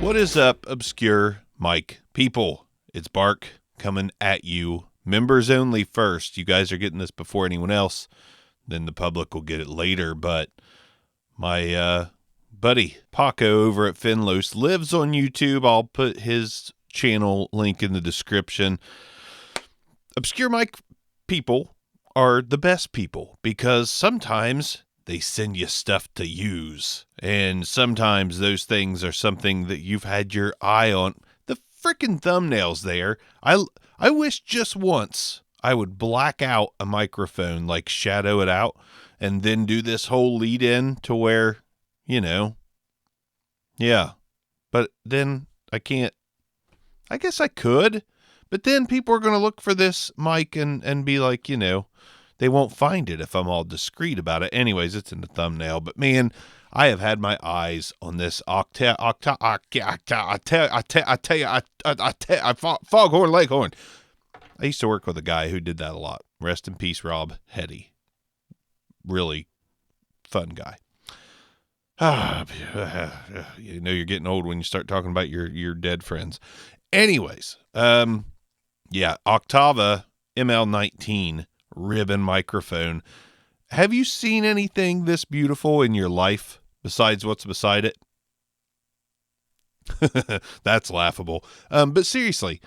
What is up, obscure mic people? It's Bark coming at you. Members only first. You guys are getting this before anyone else. Then the public will get it later. But my buddy Paco over at Finlos lives on YouTube. I'll put his channel link in the description. Obscure mic people are the best people because sometimes they send you stuff to use. And sometimes those things are something that you've had your eye on. The freaking thumbnails there. I wish just once I would black out a microphone, like shadow it out, and then do this whole lead in to where, yeah. But then I can't. I guess I could. But then people are going to look for this mic and be like, they won't find it if I'm all discreet about it. Anyways, it's in the thumbnail. But man, I have had my eyes on this Foghorn Leghorn. I used to work with a guy who did that a lot. Rest in peace, Rob Hetty. Really fun guy. You're getting old when you start talking about your dead friends. Anyways, Oktava ML-19 ribbon microphone. Have you seen anything this beautiful in your life besides what's beside it? That's laughable. But seriously,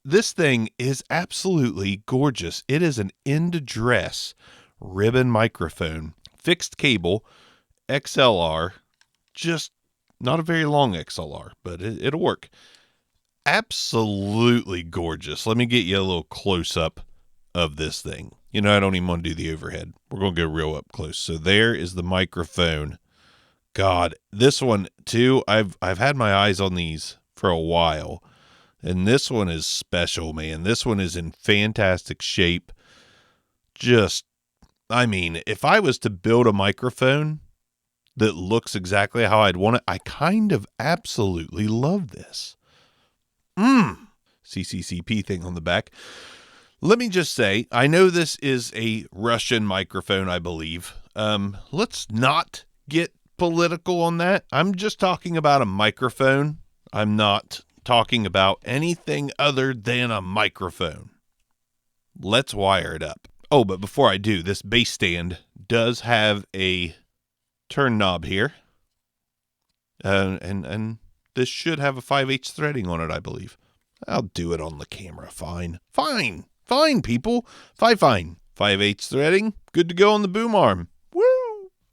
this thing is absolutely gorgeous. It is an end-address ribbon microphone, fixed cable, XLR, just not a very long XLR, but it'll work. Absolutely gorgeous. Let me get you a little close-up of this thing. I don't even want to do the overhead. We're going to go real up close. So there is the microphone. God, this one too, I've had my eyes on these for a while. And this one is special, man. This one is in fantastic shape. If I was to build a microphone that looks exactly how I'd want it, I kind of absolutely love this. CCCP thing on the back. Let me just say, I know this is a Russian microphone, I believe. Let's not get political on that. I'm just talking about a microphone. I'm not talking about anything other than a microphone. Let's wire it up. Oh, but before I do, this bass stand does have a turn knob here. And this should have a 5/8 threading on it, I believe. I'll do it on the camera. Fine, people. Fine. 5/8 threading. Good to go on the boom arm. Woo!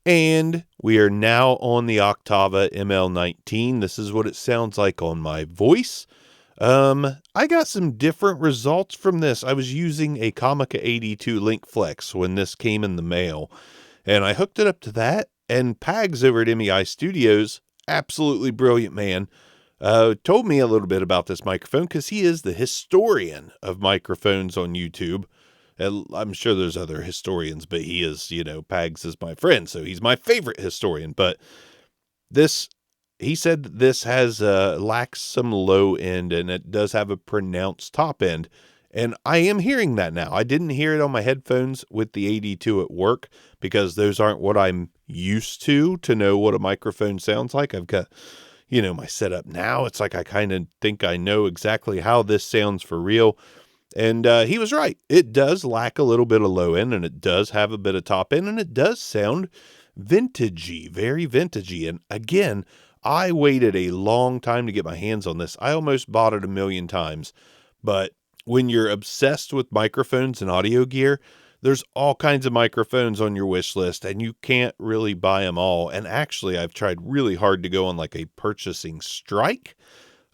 And we are now on the Oktava ML-19. This is what it sounds like on my voice. I got some different results from this. I was using a Comica 82 Link Flex when this came in the mail, and I hooked it up to that, and Pags over at MEI Studios, absolutely brilliant man, told me a little bit about this microphone because he is the historian of microphones on YouTube. And I'm sure there's other historians, but he is, Pags is my friend, so he's my favorite historian. But he said that this has lacks some low end, and it does have a pronounced top end. And I am hearing that now. I didn't hear it on my headphones with the 82 at work because those aren't what I'm used to know what a microphone sounds like. I've got, my setup now. It's like I kind of think I know exactly how this sounds for real. And he was right. It does lack a little bit of low end, and it does have a bit of top end, and it does sound vintagey, very vintagey. And again, I waited a long time to get my hands on this. I almost bought it 1,000,000 times. But when you're obsessed with microphones and audio gear, there's all kinds of microphones on your wish list, and you can't really buy them all. And actually, I've tried really hard to go on like a purchasing strike.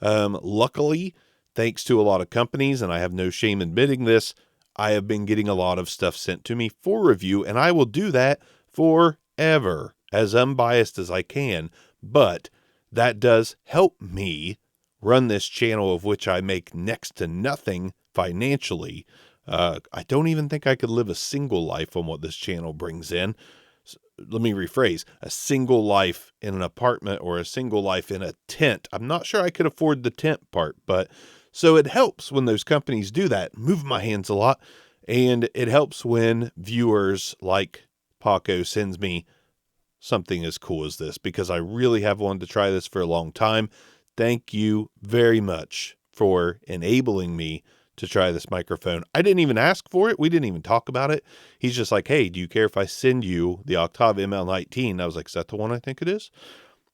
Luckily, thanks to a lot of companies, and I have no shame admitting this, I have been getting a lot of stuff sent to me for review, and I will do that forever, as unbiased as I can. But that does help me run this channel, of which I make next to nothing financially. I don't even think I could live a single life on what this channel brings in. Let me rephrase, a single life in an apartment or a single life in a tent. I'm not sure I could afford the tent part, but so it helps when those companies do that. Move my hands a lot. And it helps when viewers like Paco sends me something as cool as this, because I really have wanted to try this for a long time. thank you very much for enabling me to try this microphone. I didn't even ask for it. We didn't even talk about it. He's just like, hey, do you care if I send you the Oktava ML-19? I was like, is that the one I think it is?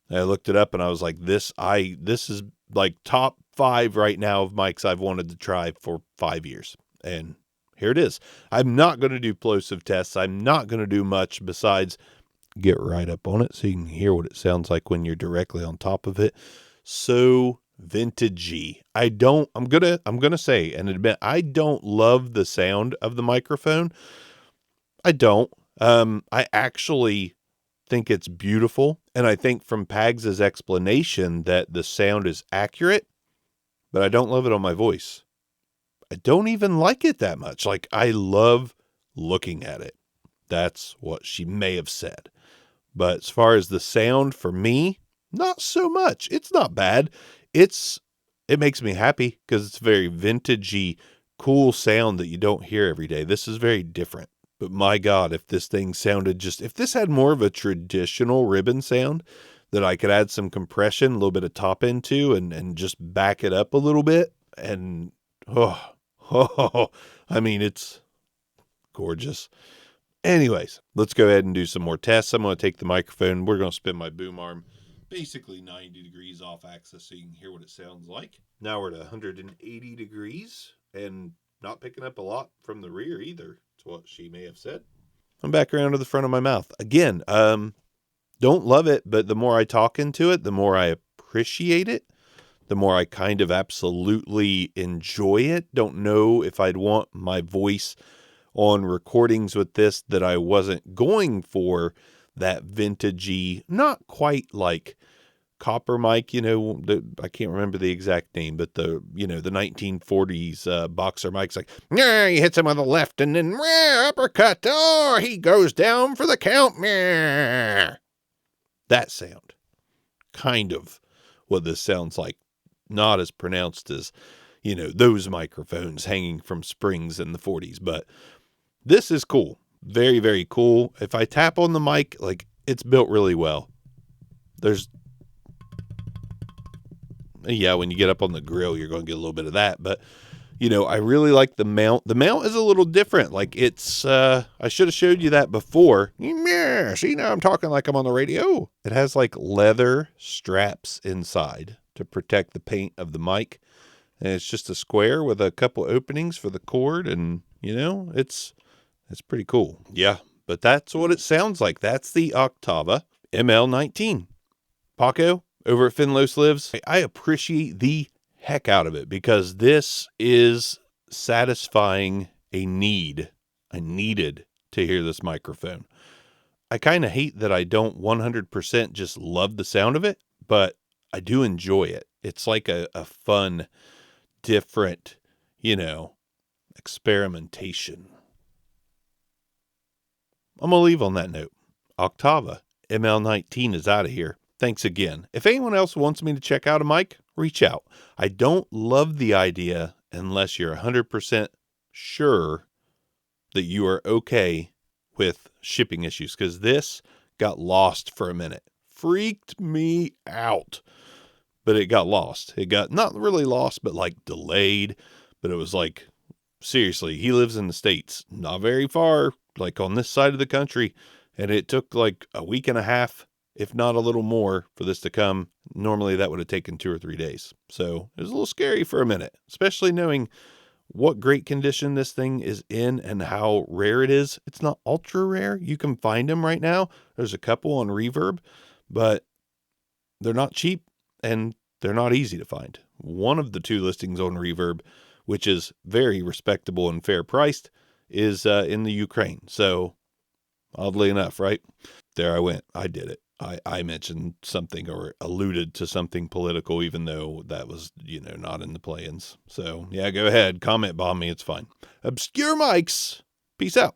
And I looked it up and I was like, this is like top 5 right now of mics I've wanted to try for 5 years. And here it is. I'm not going to do plosive tests. I'm not going to do much besides get right up on it so you can hear what it sounds like when you're directly on top of it. So vintagey. I'm gonna say and admit, I don't love the sound of the microphone. I don't. I actually think it's beautiful. And I think from Pags' explanation that the sound is accurate, but I don't love it on my voice. I don't even like it that much. Like, I love looking at it. That's what she may have said. But as far as the sound for me, not so much. It's not bad. It makes me happy because it's very vintagey, cool sound that you don't hear every day. This is very different. But my God, if this thing sounded if this had more of a traditional ribbon sound that I could add some compression, a little bit of top into and just back it up a little bit. And, I mean, it's gorgeous. Anyways, let's go ahead and do some more tests. I'm going to take the microphone. We're going to spin my boom arm basically 90 degrees off axis so you can hear what it sounds like. Now we're at 180 degrees and not picking up a lot from the rear either. That's what she may have said. I'm back around to the front of my mouth. Again, don't love it, but the more I talk into it, the more I appreciate it. The more I kind of absolutely enjoy it. Don't know if I'd want my voice on recordings with this that I wasn't going for that vintagey, not quite like copper mic, I can't remember the exact name, but the 1940s boxer mic's like, yeah, he hits him on the left and then uppercut. Oh, he goes down for the count. That sound. Kind of what this sounds like. Not as pronounced as, those microphones hanging from springs in the 40s, but this is cool. Very, very cool. If I tap on the mic, like, it's built really well. When you get up on the grill, you're going to get a little bit of that. But, I really like the mount. The mount is a little different. Like, it's, I should have showed you that before. Yeah, see, now I'm talking like I'm on the radio. It has, like, leather straps inside to protect the paint of the mic. And it's just a square with a couple openings for the cord. And, it's pretty cool. Yeah, but that's what it sounds like. That's the Oktava ML-19. Paco over at Finlos Lives. I appreciate the heck out of it because this is satisfying a need. I needed to hear this microphone. I kind of hate that I don't 100% just love the sound of it, but I do enjoy it. It's like a fun, different, experimentation. I'm going to leave on that note. Oktava ML-19 is out of here. Thanks again. If anyone else wants me to check out a mic, reach out. I don't love the idea unless you're 100% sure that you are okay with shipping issues, because this got lost for a minute. Freaked me out. But it got lost. It got not really lost, but like delayed. But it was like, seriously, he lives in the States, not very far, like on this side of the country. And it took like a week and a half, if not a little more, for this to come. Normally that would have taken 2 or 3 days. So it was a little scary for a minute, especially knowing what great condition this thing is in and how rare it is. It's not ultra rare. You can find them right now. There's a couple on Reverb, but they're not cheap and they're not easy to find. One of the 2 listings on Reverb, which is very respectable and fair priced, is in the Ukraine. So oddly enough, right? There I went. I did it. I mentioned something or alluded to something political, even though that was, not in the plans. So yeah, go ahead. Comment bomb me. It's fine. Obscure Mics. Peace out.